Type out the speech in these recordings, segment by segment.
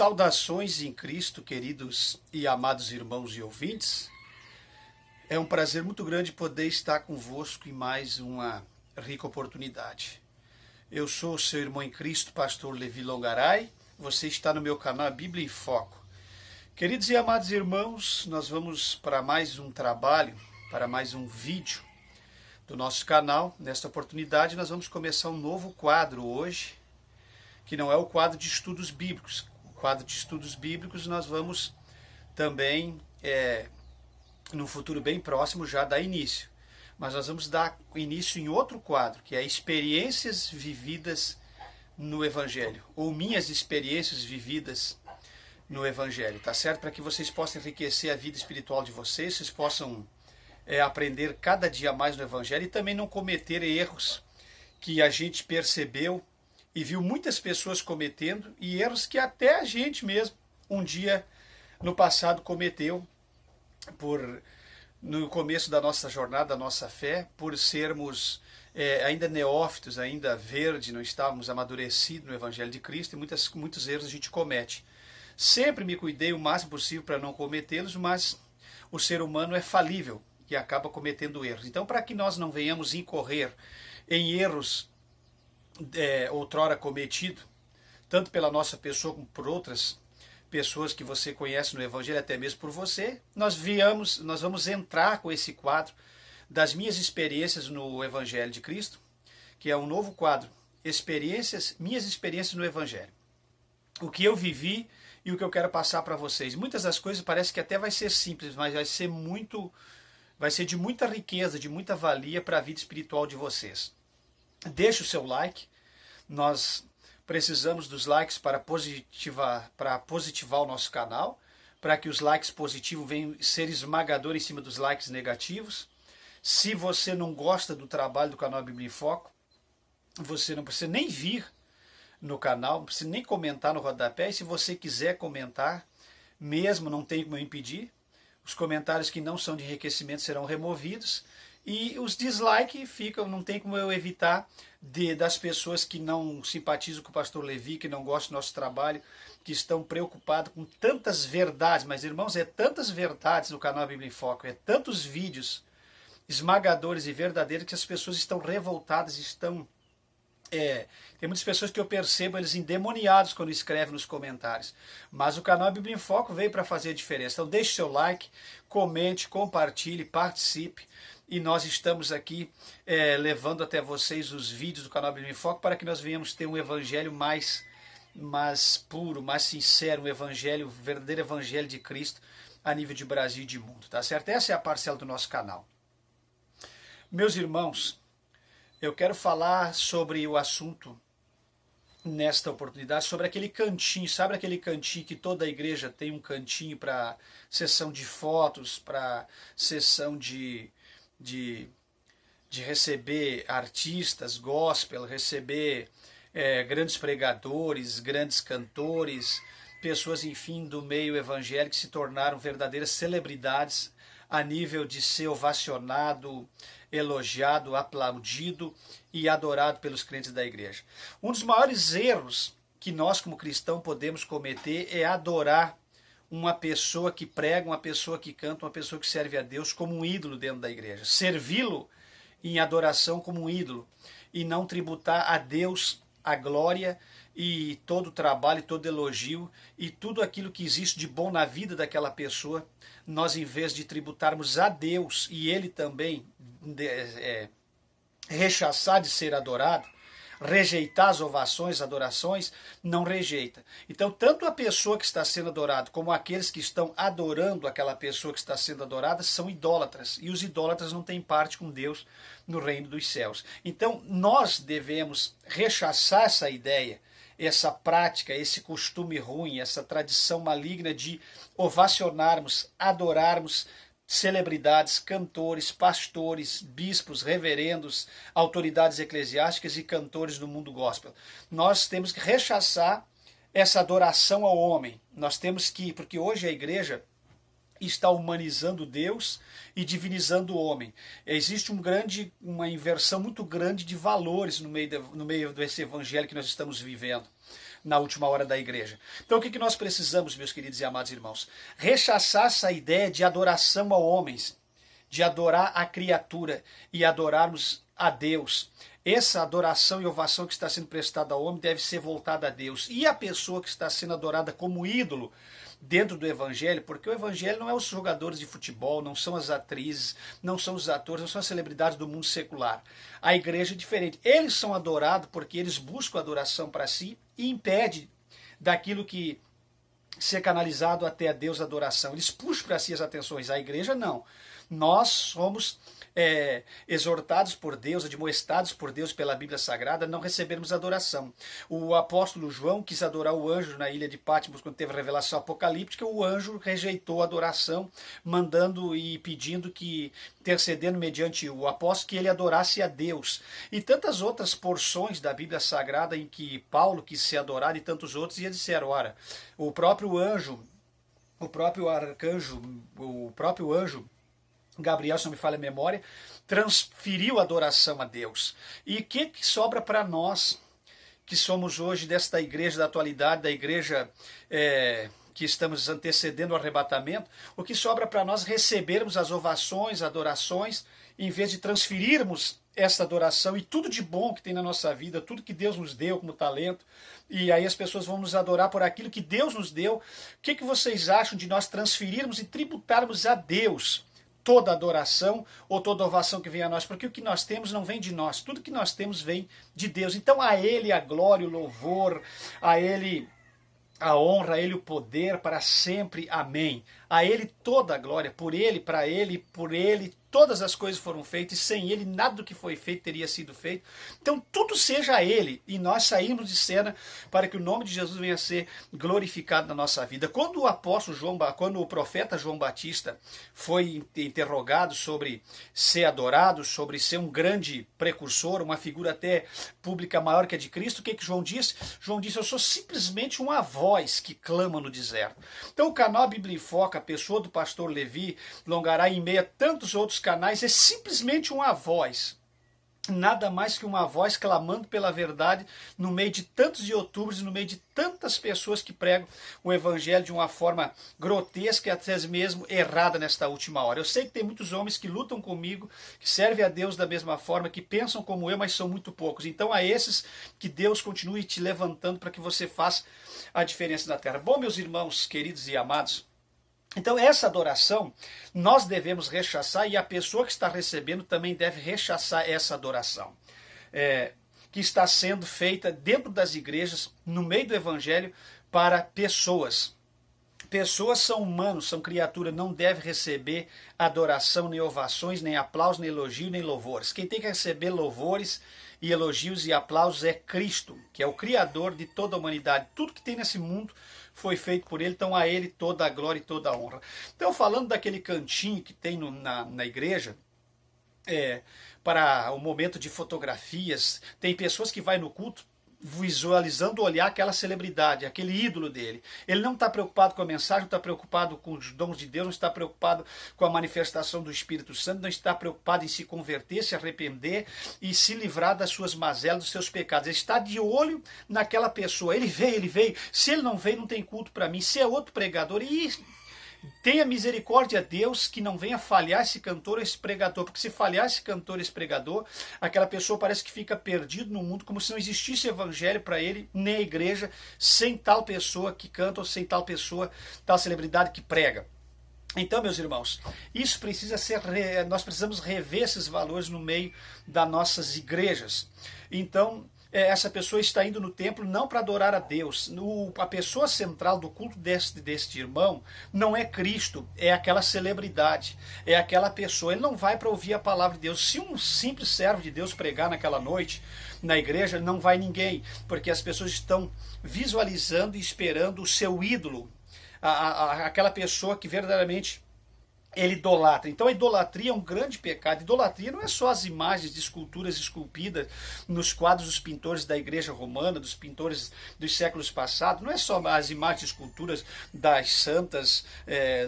Saudações em Cristo, queridos e amados irmãos e ouvintes. É um prazer muito grande poder estar convosco em mais uma rica oportunidade. Eu sou o seu irmão em Cristo, pastor Levi Longaray. Você está no meu canal Bíblia em Foco. Queridos e amados irmãos, nós vamos para mais um trabalho, para mais um vídeo do nosso canal. Nesta oportunidade nós vamos começar um novo quadro hoje, que não é o quadro de estudos bíblicos. O quadro de estudos bíblicos nós vamos também, num futuro bem próximo, já dar início. Mas nós vamos dar início em outro quadro, que é experiências vividas no Evangelho, ou minhas experiências vividas no Evangelho, tá certo? Para que vocês possam enriquecer a vida espiritual de vocês possam aprender cada dia mais no Evangelho e também não cometer erros que a gente percebeu e viu muitas pessoas cometendo, e erros que até a gente mesmo um dia no passado cometeu no começo da nossa jornada, da nossa fé, por sermos ainda neófitos, ainda verde, não estávamos amadurecidos no Evangelho de Cristo, e muitos erros a gente comete. Sempre me cuidei o máximo possível para não cometê-los, mas o ser humano é falível e acaba cometendo erros. Então, para que nós não venhamos incorrer em erros outrora cometido, tanto pela nossa pessoa como por outras pessoas que você conhece no Evangelho, até mesmo por você, nós vamos entrar com esse quadro das minhas experiências no Evangelho de Cristo, que é um novo quadro, minhas experiências no Evangelho. O que eu vivi e o que eu quero passar para vocês. Muitas das coisas parece que até vai ser simples, mas vai ser de muita riqueza, de muita valia para a vida espiritual de vocês. Deixe o seu like. Nós precisamos dos likes para positivar o nosso canal, para que os likes positivos venham ser esmagadores em cima dos likes negativos. Se você não gosta do trabalho do canal Bíblia em Foco, você não precisa nem vir no canal, não precisa nem comentar no rodapé, e se você quiser comentar, mesmo não tem como eu impedir, os comentários que não são de enriquecimento serão removidos, e os dislikes ficam, não tem como eu evitar das pessoas que não simpatizam com o pastor Levi, que não gostam do nosso trabalho, que estão preocupados com tantas verdades. Mas, irmãos, tantas verdades no canal Bíblia em Foco, tantos vídeos esmagadores e verdadeiros que as pessoas estão revoltadas, tem muitas pessoas que eu percebo eles endemoniados quando escrevem nos comentários. Mas o canal Bíblia em Foco veio para fazer a diferença. Então deixe seu like, comente, compartilhe, participe. E nós estamos aqui levando até vocês os vídeos do canal Bíblia em Foco para que nós venhamos ter um evangelho mais puro, mais sincero, um verdadeiro evangelho de Cristo a nível de Brasil e de mundo. Tá certo? Essa é a parcela do nosso canal. Meus irmãos, eu quero falar sobre o assunto, nesta oportunidade, sobre aquele cantinho. Sabe aquele cantinho que toda a igreja tem, um cantinho para sessão de fotos, para sessão de receber artistas, gospel, receber grandes pregadores, grandes cantores, pessoas, enfim, do meio evangélico que se tornaram verdadeiras celebridades a nível de ser ovacionado, elogiado, aplaudido e adorado pelos crentes da igreja. Um dos maiores erros que nós como cristãos podemos cometer é adorar uma pessoa que prega, uma pessoa que canta, uma pessoa que serve a Deus como um ídolo dentro da igreja. Servi-lo em adoração como um ídolo e não tributar a Deus a glória e todo o trabalho, todo elogio e tudo aquilo que existe de bom na vida daquela pessoa, nós, em vez de tributarmos a Deus e Ele também rechaçar de ser adorado, rejeitar as ovações, as adorações, não rejeita. Então, tanto a pessoa que está sendo adorada, como aqueles que estão adorando aquela pessoa que está sendo adorada, são idólatras. E os idólatras não têm parte com Deus no reino dos céus. Então, nós devemos rechaçar essa ideia, essa prática, esse costume ruim, essa tradição maligna de ovacionarmos, adorarmos celebridades, cantores, pastores, bispos, reverendos, autoridades eclesiásticas e cantores do mundo gospel. Nós temos que rechaçar essa adoração ao homem. Nós temos que, porque hoje a igreja está humanizando Deus e divinizando o homem. Existe uma inversão muito grande de valores no meio desse evangelho que nós estamos vivendo. na última hora da igreja. Então o que nós precisamos, meus queridos e amados irmãos? Rechaçar essa ideia de adoração a homens, de adorar a criatura e adorarmos a Deus. Essa adoração e ovação que está sendo prestada ao homem deve ser voltada a Deus. E a pessoa que está sendo adorada como ídolo dentro do evangelho, porque o evangelho não é os jogadores de futebol, não são as atrizes, não são os atores, não são as celebridades do mundo secular. A igreja é diferente. Eles são adorados porque eles buscam adoração para si e impede daquilo que ser canalizado até a Deus a adoração. Eles puxam para si as atenções. A igreja não. Nós somos exortados por Deus, admoestados por Deus pela Bíblia Sagrada, não recebermos adoração. O apóstolo João quis adorar o anjo na ilha de Patmos quando teve a revelação apocalíptica. O anjo rejeitou a adoração, mandando e pedindo que, intercedendo mediante o apóstolo, que ele adorasse a Deus. E tantas outras porções da Bíblia Sagrada em que Paulo quis ser adorado e tantos outros, e eles disseram, ora, o próprio anjo, o próprio arcanjo, o próprio anjo Gabriel, se não me falha a memória, transferiu a adoração a Deus. E o que sobra para nós, que somos hoje desta igreja da atualidade, da igreja que estamos antecedendo o arrebatamento, o que sobra para nós recebermos as ovações, adorações, em vez de transferirmos essa adoração e tudo de bom que tem na nossa vida, tudo que Deus nos deu como talento, e aí as pessoas vão nos adorar por aquilo que Deus nos deu. O que vocês acham de nós transferirmos e tributarmos a Deus toda adoração ou toda ovação que vem a nós, porque o que nós temos não vem de nós, tudo que nós temos vem de Deus. Então a Ele a glória, o louvor, a Ele a honra, a Ele o poder para sempre. Amém. A Ele toda a glória, por Ele, para Ele, por Ele, todas as coisas foram feitas, e sem Ele nada do que foi feito teria sido feito. Então tudo seja a Ele, e nós saímos de cena para que o nome de Jesus venha a ser glorificado na nossa vida. Quando o profeta João Batista foi interrogado sobre ser adorado, sobre ser um grande precursor, uma figura até pública maior que a de Cristo, o que João disse? João disse, eu sou simplesmente uma voz que clama no deserto. Então o canal Bíblia em Foco, a pessoa do pastor Levi Longaray, em meio a tantos outros canais, é simplesmente uma voz, nada mais que uma voz clamando pela verdade no meio de tantos youtubers e no meio de tantas pessoas que pregam o evangelho de uma forma grotesca e até mesmo errada nesta última hora. Eu sei que tem muitos homens que lutam comigo, que servem a Deus da mesma forma, que pensam como eu, mas são muito poucos. Então a esses que Deus continue te levantando para que você faça a diferença na terra. Bom, meus irmãos queridos e amados, então essa adoração nós devemos rechaçar, e a pessoa que está recebendo também deve rechaçar essa adoração que está sendo feita dentro das igrejas, no meio do evangelho, para pessoas. Pessoas são humanos, são criaturas, não devem receber adoração, nem ovações, nem aplausos, nem elogio, nem louvores. Quem tem que receber louvores e elogios e aplausos é Cristo, que é o Criador de toda a humanidade. Tudo que tem nesse mundo foi feito por Ele, então a Ele toda a glória e toda a honra. Então, falando daquele cantinho que tem na igreja, para o momento de fotografias, tem pessoas que vai no culto visualizando, olhar aquela celebridade, aquele ídolo dele. Ele não está preocupado com a mensagem, não está preocupado com os dons de Deus, não está preocupado com a manifestação do Espírito Santo, não está preocupado em se converter, se arrepender e se livrar das suas mazelas, dos seus pecados. Ele está de olho naquela pessoa. Ele veio. Se ele não veio, não tem culto para mim. Se é outro pregador, tenha misericórdia, Deus, que não venha falhar esse cantor ou esse pregador, porque se falhar esse cantor ou esse pregador, aquela pessoa parece que fica perdido no mundo, como se não existisse evangelho para ele, nem a igreja, sem tal pessoa que canta ou sem tal pessoa, tal celebridade que prega. Então, meus irmãos, isso precisa nós precisamos rever esses valores no meio das nossas igrejas. Então, essa pessoa está indo no templo não para adorar a Deus. A pessoa central do culto deste irmão não é Cristo, é aquela celebridade, é aquela pessoa. Ele não vai para ouvir a palavra de Deus. Se um simples servo de Deus pregar naquela noite na igreja, não vai ninguém, porque as pessoas estão visualizando e esperando o seu ídolo, aquela pessoa que verdadeiramente ele idolatra. Então a idolatria é um grande pecado. Idolatria não é só as imagens de esculturas esculpidas nos quadros dos pintores da igreja romana, dos pintores dos séculos passados, não é só as imagens de esculturas das santas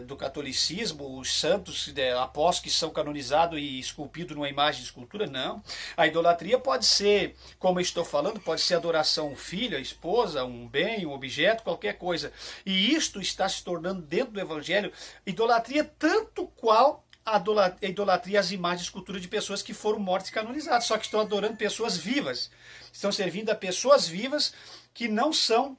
do catolicismo, os santos apóstolos que são canonizados e esculpidos numa imagem de escultura, não. A idolatria pode ser, como eu estou falando, pode ser adoração ao filho, à esposa, um bem, um objeto, qualquer coisa. E isto está se tornando dentro do evangelho idolatria tanto qual a idolatria às imagens de escultura de pessoas que foram mortas e canonizadas, só que estão adorando pessoas vivas, estão servindo a pessoas vivas que não são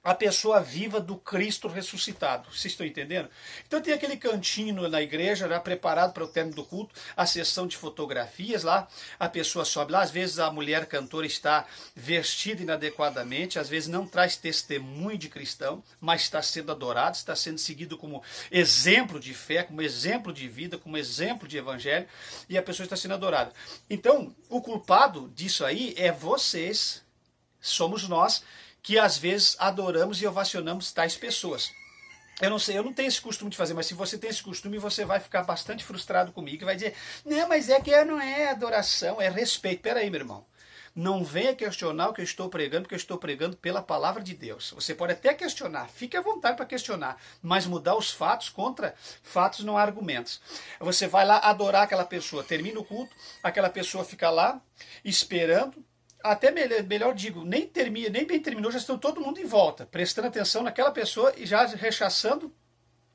a pessoa viva do Cristo ressuscitado. Vocês estão entendendo? Então tem aquele cantinho na igreja, já preparado para o término do culto, a sessão de fotografias lá, a pessoa sobe lá, às vezes a mulher cantora está vestida inadequadamente, às vezes não traz testemunho de cristão, mas está sendo adorado, está sendo seguido como exemplo de fé, como exemplo de vida, como exemplo de evangelho, e a pessoa está sendo adorada. Então, o culpado disso aí é vocês, somos nós, que às vezes adoramos e ovacionamos tais pessoas. Eu não sei, eu não tenho esse costume de fazer, mas se você tem esse costume, você vai ficar bastante frustrado comigo e vai dizer, não, mas é que não é adoração, é respeito. Peraí, meu irmão. Não venha questionar o que eu estou pregando, porque eu estou pregando pela palavra de Deus. Você pode até questionar, fique à vontade para questionar, mas mudar os fatos contra fatos não há argumentos. Você vai lá adorar aquela pessoa, termina o culto, aquela pessoa fica lá esperando, até melhor digo, nem bem terminou, já estão todo mundo em volta, prestando atenção naquela pessoa e já rechaçando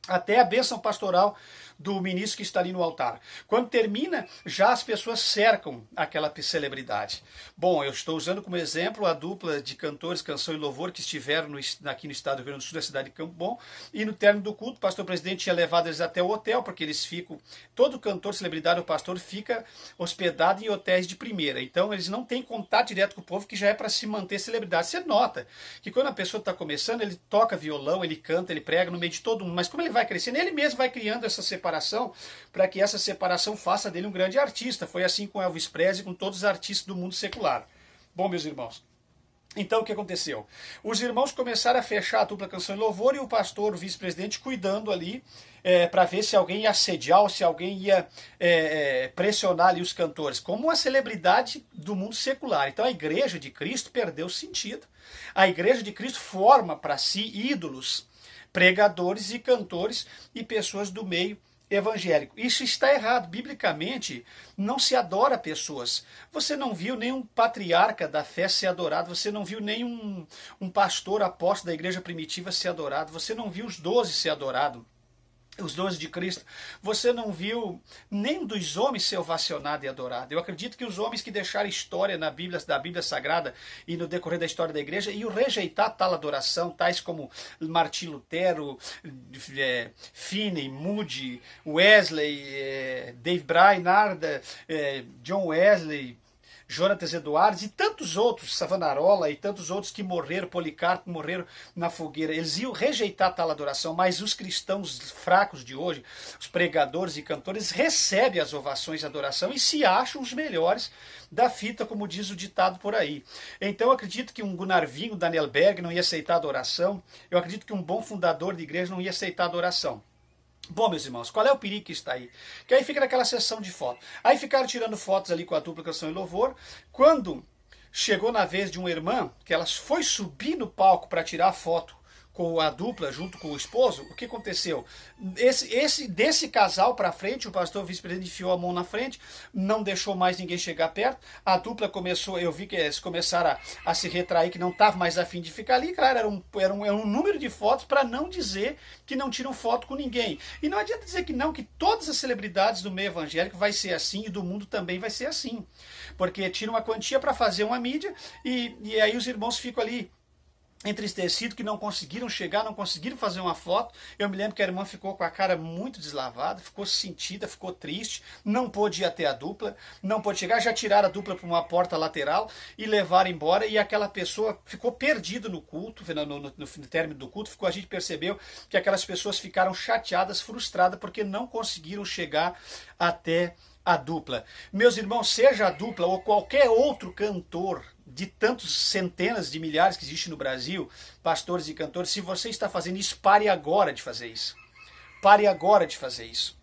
até a bênção pastoral do ministro que está ali no altar. Quando termina, já as pessoas cercam aquela celebridade. Bom, eu estou usando como exemplo a dupla de cantores, canção e louvor, que estiveram aqui no estado do Rio Grande do Sul, da cidade de Campo Bom, e no término do culto, o pastor presidente tinha levado eles até o hotel, porque eles ficam, todo cantor, celebridade ou pastor fica hospedado em hotéis de primeira. Então, eles não têm contato direto com o povo, que já é para se manter celebridade. Você nota que quando a pessoa está começando, ele toca violão, ele canta, ele prega no meio de todo mundo, mas como ele vai crescendo, ele mesmo vai criando essa separação, para que essa separação faça dele um grande artista. Foi assim com Elvis Presley, com todos os artistas do mundo secular. Bom, meus irmãos, então o que aconteceu? Os irmãos começaram a fechar a dupla canção e louvor e o pastor, o vice-presidente, cuidando ali para ver se alguém ia assediar ou se alguém ia pressionar ali os cantores, como uma celebridade do mundo secular. Então a igreja de Cristo perdeu o sentido. A igreja de Cristo forma para si ídolos, pregadores e cantores e pessoas do meio evangélico. Isso está errado. Biblicamente, não se adora pessoas. Você não viu nenhum patriarca da fé ser adorado, você não viu nenhum pastor apóstolo da igreja primitiva ser adorado, você não viu os 12 ser adorados. Os 12 de Cristo, você não viu nem dos homens ser ovacionado e adorado. Eu acredito que os homens que deixaram história na Bíblia, da Bíblia Sagrada e no decorrer da história da igreja, iam rejeitar tal adoração, tais como Martim Lutero, Finney, Moody, Wesley, Dave Brainerd, John Wesley, Jonatas Eduardes e tantos outros, Savonarola e tantos outros que morreram, Policarpo, morreram na fogueira. Eles iam rejeitar tal adoração, mas os cristãos fracos de hoje, os pregadores e cantores, recebem as ovações de adoração e se acham os melhores da fita, como diz o ditado por aí. Então eu acredito que um Gunnar Wing, um Daniel Berg não ia aceitar adoração, eu acredito que um bom fundador de igreja não ia aceitar adoração. Bom, meus irmãos, qual é o perigo que está aí? Que aí fica naquela sessão de foto. Aí ficaram tirando fotos ali com a dupla canção e louvor. Quando chegou na vez de uma irmã, que ela foi subir no palco para tirar foto com a dupla junto com o esposo, o que aconteceu? Desse casal para frente, o pastor vice-presidente enfiou a mão na frente, não deixou mais ninguém chegar perto, a dupla começou, eu vi que eles começaram a se retrair, que não estava mais a fim de ficar ali, claro, era um número de fotos para não dizer que não tiram foto com ninguém. E não adianta dizer que não, que todas as celebridades do meio evangélico vai ser assim e do mundo também vai ser assim. Porque tiram uma quantia para fazer uma mídia e aí os irmãos ficam ali entristecido que não conseguiram chegar, não conseguiram fazer uma foto. Eu me lembro que a irmã ficou com a cara muito deslavada, ficou sentida, ficou triste, não pôde ir até a dupla, não pôde chegar, já tiraram a dupla para uma porta lateral e levaram embora, e aquela pessoa ficou perdida no culto, no término do culto, a gente percebeu que aquelas pessoas ficaram chateadas, frustradas, porque não conseguiram chegar até a dupla. Meus irmãos, seja a dupla ou qualquer outro cantor de tantos centenas de milhares que existe no Brasil, pastores e cantores, se você está fazendo isso, pare agora de fazer isso. Pare agora de fazer isso.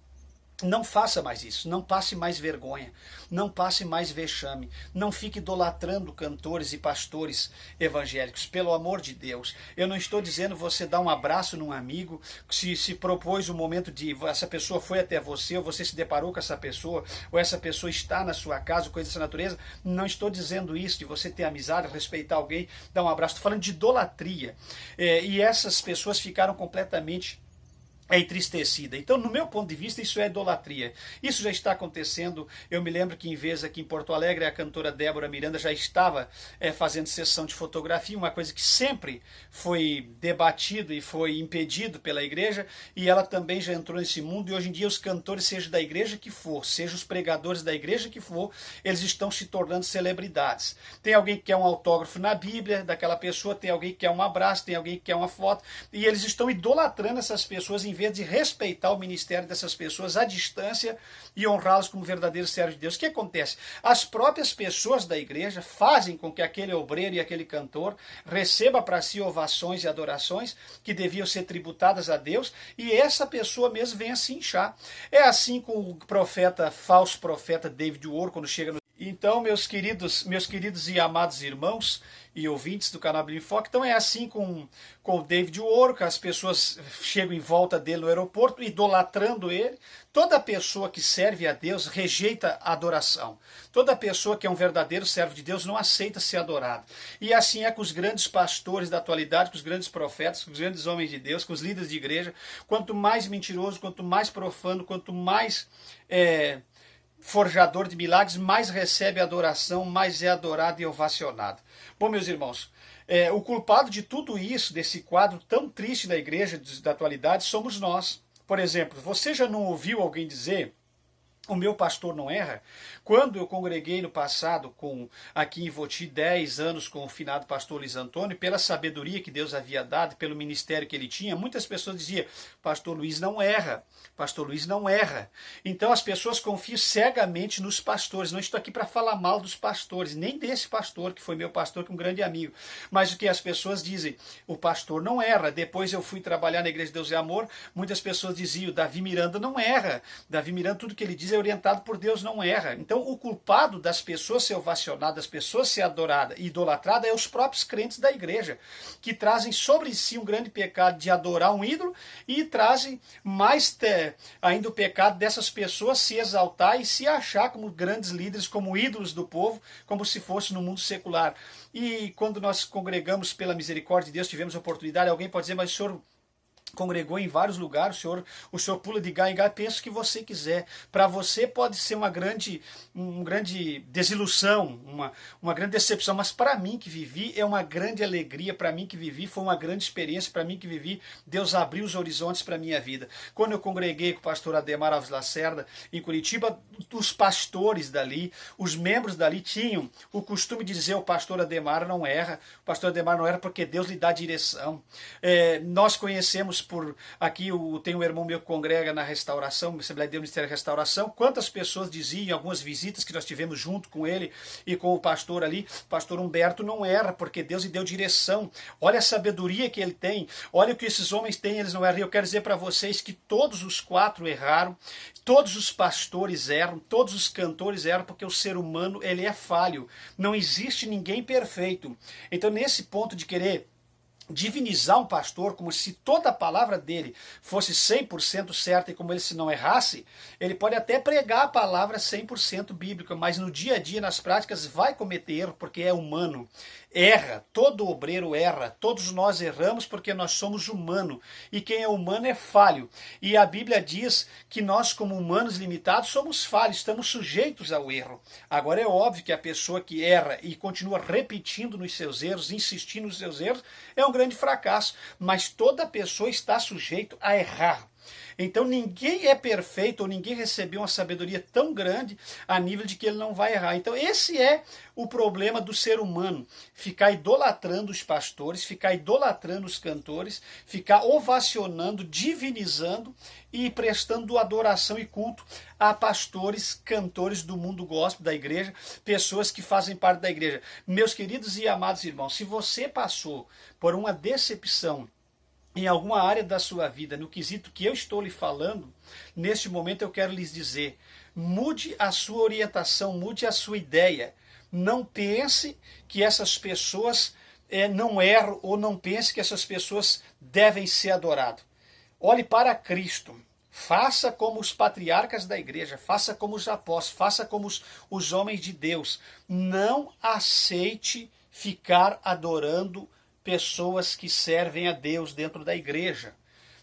Não faça mais isso, não passe mais vergonha, não passe mais vexame, não fique idolatrando cantores e pastores evangélicos, pelo amor de Deus. Eu não estou dizendo você dar um abraço num amigo, se propôs o momento de essa pessoa foi até você, ou você se deparou com essa pessoa, ou essa pessoa está na sua casa, coisa dessa natureza. Não estou dizendo isso, de você ter amizade, respeitar alguém, dar um abraço. Estou falando de idolatria. E essas pessoas ficaram completamente entristecida. Então, no meu ponto de vista, isso é idolatria. Isso já está acontecendo. Eu me lembro que, em vez aqui em Porto Alegre, a cantora Débora Miranda já estava fazendo sessão de fotografia, uma coisa que sempre foi debatido e foi impedido pela igreja, e ela também já entrou nesse mundo, e hoje em dia os cantores, seja da igreja que for, seja os pregadores da igreja que for, eles estão se tornando celebridades. Tem alguém que quer um autógrafo na Bíblia daquela pessoa, tem alguém que quer um abraço, tem alguém que quer uma foto, e eles estão idolatrando essas pessoas em vez de respeitar o ministério dessas pessoas à distância e honrá-los como verdadeiros servos de Deus. O que acontece? As próprias pessoas da igreja fazem com que aquele obreiro e aquele cantor receba para si ovações e adorações que deviam ser tributadas a Deus, e essa pessoa mesmo venha se inchar. É assim com o profeta, falso profeta David Wood, quando chega no... Então, meus queridos e amados irmãos e ouvintes do canal Bíblia em Foco, então é assim com o David Wood, as pessoas chegam em volta dele no aeroporto, idolatrando ele. Toda pessoa que serve a Deus rejeita a adoração. Toda pessoa que é um verdadeiro servo de Deus não aceita ser adorado. E assim é com os grandes pastores da atualidade, com os grandes profetas, com os grandes homens de Deus, com os líderes de igreja. Quanto mais mentiroso, quanto mais profano, quanto mais forjador de milagres, mais recebe adoração, mais é adorado e ovacionado. Bom, meus irmãos, o culpado de tudo isso, desse quadro tão triste da igreja da atualidade, somos nós. Por exemplo, você já não ouviu alguém dizer: o meu pastor não erra? Quando eu congreguei no passado, aqui em Voti, 10 anos com o finado pastor Luiz Antônio, pela sabedoria que Deus havia dado, pelo ministério que ele tinha, muitas pessoas diziam: pastor Luiz não erra, pastor Luiz não erra. Então as pessoas confiam cegamente nos pastores. Não estou aqui para falar mal dos pastores, nem desse pastor, que foi meu pastor, que é um grande amigo. Mas o que as pessoas dizem: o pastor não erra. Depois eu fui trabalhar na Igreja de Deus e Amor, muitas pessoas diziam: Davi Miranda não erra. Davi Miranda, tudo que ele diz é orientado por Deus, não erra. Então o culpado das pessoas ser ovacionadas, das pessoas ser adoradas e idolatradas, é os próprios crentes da igreja, que trazem sobre si um grande pecado de adorar um ídolo, e trazem mais ainda o pecado dessas pessoas se exaltar e se achar como grandes líderes, como ídolos do povo, como se fosse no mundo secular. E quando nós congregamos pela misericórdia de Deus, tivemos a oportunidade, alguém pode dizer: mas o senhor congregou em vários lugares, o senhor pula de galho em galho, pensa o que você quiser. Para você pode ser uma grande desilusão, uma grande decepção, mas para mim que vivi é uma grande alegria, para mim que vivi foi uma grande experiência, para mim que vivi, Deus abriu os horizontes para a minha vida. Quando eu congreguei com o pastor Ademar Alves Lacerda em Curitiba, os pastores dali, os membros dali tinham o costume de dizer: o pastor Ademar não erra, o pastor Ademar não erra porque Deus lhe dá direção. Nós conhecemos por aqui, tem um irmão meu que congrega na Restauração, Assembleia de Deus, Ministério da Restauração. Quantas pessoas diziam em algumas visitas que nós tivemos junto com ele e com o pastor ali: pastor Humberto não erra porque Deus lhe deu direção. Olha a sabedoria que ele tem, olha o que esses homens têm, eles não erram. E eu quero dizer para vocês que todos os 4 erraram, todos os pastores erram, todos os cantores erram, porque o ser humano, ele é falho, não existe ninguém perfeito. Então, nesse ponto de querer divinizar um pastor como se toda a palavra dele fosse 100% certa e como ele se não errasse, ele pode até pregar a palavra 100% bíblica, mas no dia a dia, nas práticas, vai cometer erro, porque é humano. Erra, todo obreiro erra, todos nós erramos porque nós somos humanos, e quem é humano é falho. E a Bíblia diz que nós, como humanos limitados, somos falhos, estamos sujeitos ao erro. Agora é óbvio que a pessoa que erra e continua repetindo nos seus erros, insistindo nos seus erros, é um grande fracasso, mas toda pessoa está sujeita a errar. Então ninguém é perfeito, ou ninguém recebeu uma sabedoria tão grande a nível de que ele não vai errar. Então esse é o problema do ser humano: ficar idolatrando os pastores, ficar idolatrando os cantores, ficar ovacionando, divinizando e prestando adoração e culto a pastores, cantores do mundo gospel, da igreja, pessoas que fazem parte da igreja. Meus queridos e amados irmãos, se você passou por uma decepção em alguma área da sua vida, no quesito que eu estou lhe falando, neste momento eu quero lhes dizer, mude a sua orientação, mude a sua ideia. Não pense que essas pessoas não erram, ou não pense que essas pessoas devem ser adoradas. Olhe para Cristo. Faça como os patriarcas da igreja, faça como os apóstolos, faça como os homens de Deus. Não aceite ficar adorando pessoas que servem a Deus dentro da igreja.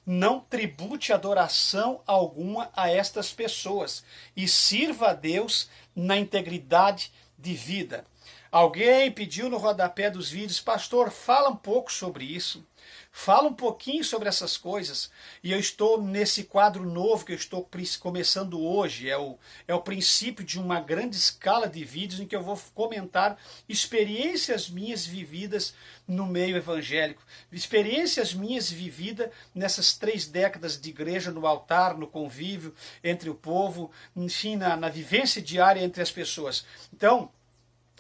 Não tribute adoração alguma a estas pessoas e sirva a Deus na integridade de vida. Alguém pediu no rodapé dos vídeos, pastor, fala um pouco sobre isso. Fala um pouquinho sobre essas coisas. E eu estou nesse quadro novo que eu estou começando hoje. É o princípio de uma grande escala de vídeos em que eu vou comentar experiências minhas vividas no meio evangélico. Experiências minhas vividas nessas 3 décadas de igreja, no altar, no convívio entre o povo, enfim, na vivência diária entre as pessoas. Então,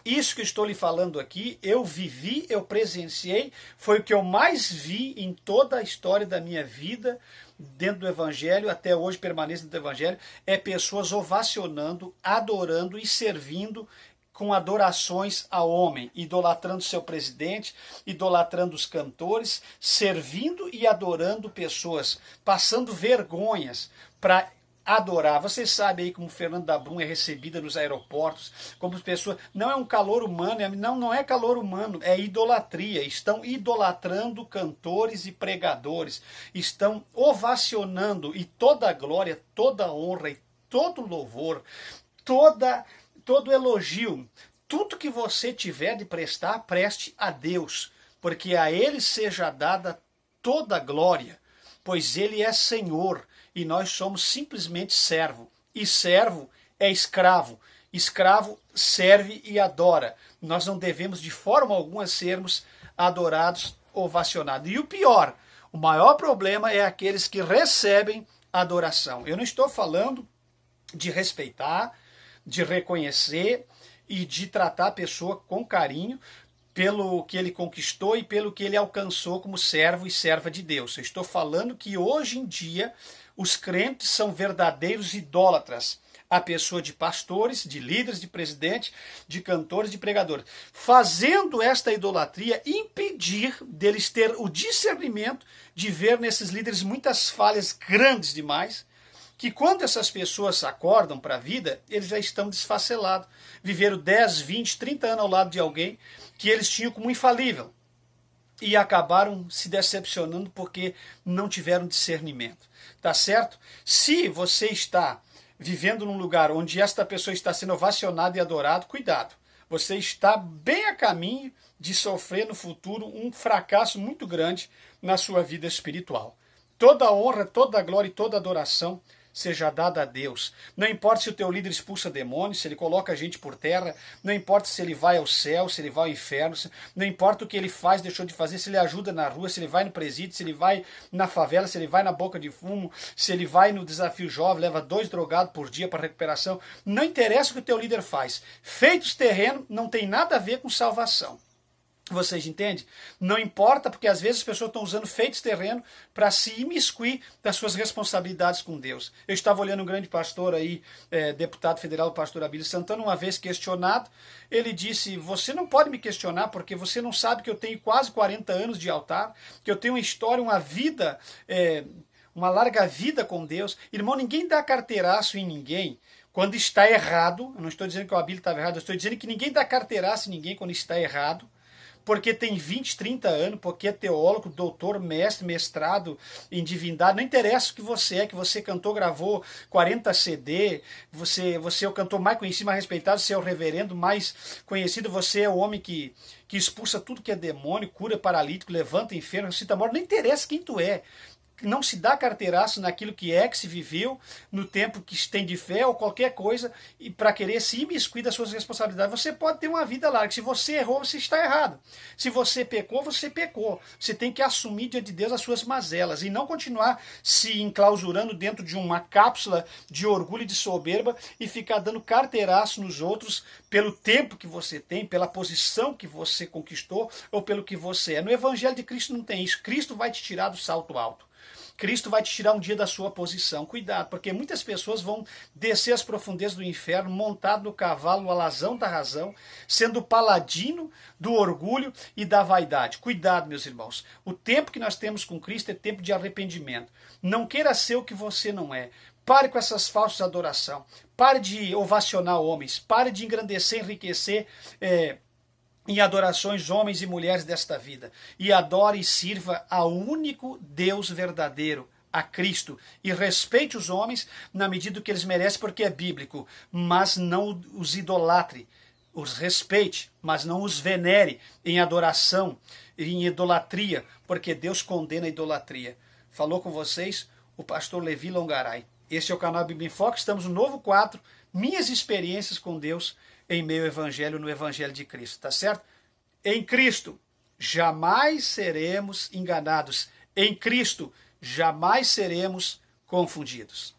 isso que eu estou lhe falando aqui, eu vivi, eu presenciei, foi o que eu mais vi em toda a história da minha vida dentro do Evangelho, até hoje permaneço dentro do Evangelho, é pessoas ovacionando, adorando e servindo com adorações a homem, idolatrando seu presidente, idolatrando os cantores, servindo e adorando pessoas, passando vergonhas para adorar. Vocês sabem aí como Fernando da Brum é recebida nos aeroportos, como as pessoas, não é um calor humano, não é calor humano, é idolatria. Estão idolatrando cantores e pregadores, estão ovacionando, e toda a glória, toda a honra e todo louvor, todo elogio, tudo que você tiver de prestar, preste a Deus, porque a Ele seja dada toda a glória, pois Ele é Senhor, e nós somos simplesmente servo. E servo é escravo. Escravo serve e adora. Nós não devemos de forma alguma sermos adorados, ovacionados. E o pior, o maior problema é aqueles que recebem adoração. Eu não estou falando de respeitar, de reconhecer e de tratar a pessoa com carinho, pelo que ele conquistou e pelo que ele alcançou como servo e serva de Deus. Eu estou falando que hoje em dia os crentes são verdadeiros idólatras. A pessoa de pastores, de líderes, de presidentes, de cantores, de pregadores. Fazendo esta idolatria impedir deles ter o discernimento de ver nesses líderes muitas falhas grandes demais, que quando essas pessoas acordam para a vida, eles já estão desfacelados. Viveram 10, 20, 30 anos ao lado de alguém que eles tinham como infalível. E acabaram se decepcionando porque não tiveram discernimento. Tá certo? Se você está vivendo num lugar onde esta pessoa está sendo ovacionada e adorada, cuidado. Você está bem a caminho de sofrer no futuro um fracasso muito grande na sua vida espiritual. Toda a honra, toda a glória e toda a adoração seja dada a Deus. Não importa se o teu líder expulsa demônios, se ele coloca a gente por terra, não importa se ele vai ao céu, se ele vai ao inferno, não importa o que ele faz, deixou de fazer, se ele ajuda na rua, se ele vai no presídio, se ele vai na favela, se ele vai na boca de fumo, se ele vai no desafio jovem, leva 2 drogados por dia para recuperação. Não interessa o que o teu líder faz. Feitos terreno não tem nada a ver com salvação. Vocês entendem? Não importa, porque às vezes as pessoas estão usando feitos terreno para se imiscuir das suas responsabilidades com Deus. Eu estava olhando um grande pastor aí, deputado federal, o pastor Abílio Santana, uma vez questionado, ele disse, você não pode me questionar, porque você não sabe que eu tenho quase 40 anos de altar, que eu tenho uma história, uma vida, uma larga vida com Deus. Irmão, ninguém dá carteiraço em ninguém quando está errado. Eu não estou dizendo que o Abílio estava errado, eu estou dizendo que ninguém dá carteiraço em ninguém quando está errado, porque tem 20, 30 anos, porque é teólogo, doutor, mestre, mestrado em divindade, não interessa o que você é, que você cantou, gravou 40 CD, você é o cantor mais conhecido, mais respeitado, você é o reverendo mais conhecido, você é o homem que expulsa tudo que é demônio, cura paralítico, levanta enfermo, ressuscita morto, não interessa quem tu é. não se dá carteiraço naquilo que se viveu, no tempo que se tem de fé ou qualquer coisa, e para querer se imiscuir das suas responsabilidades. Você pode ter uma vida larga. Se você errou, você está errado. Se você pecou, você pecou. Você tem que assumir diante de Deus as suas mazelas e não continuar se enclausurando dentro de uma cápsula de orgulho e de soberba e ficar dando carteiraço nos outros pelo tempo que você tem, pela posição que você conquistou ou pelo que você é. No Evangelho de Cristo não tem isso. Cristo vai te tirar do salto alto. Cristo vai te tirar um dia da sua posição. Cuidado, porque muitas pessoas vão descer as profundezas do inferno montado no cavalo, no alazão da razão, sendo paladino do orgulho e da vaidade. Cuidado, meus irmãos. O tempo que nós temos com Cristo é tempo de arrependimento. Não queira ser o que você não é. Pare com essas falsas adorações. Pare de ovacionar homens. Pare de engrandecer, enriquecer em adorações homens e mulheres desta vida, e adore e sirva ao único Deus verdadeiro, a Cristo, e respeite os homens na medida que eles merecem, porque é bíblico, mas não os idolatre, os respeite, mas não os venere em adoração, em idolatria, porque Deus condena a idolatria. Falou com vocês o pastor Levi Longaray. Este é o canal Bíblia em Foco. Estamos no novo quadro, minhas experiências com Deus em meio ao Evangelho, no Evangelho de Cristo, tá certo? Em Cristo, jamais seremos enganados. Em Cristo, jamais seremos confundidos.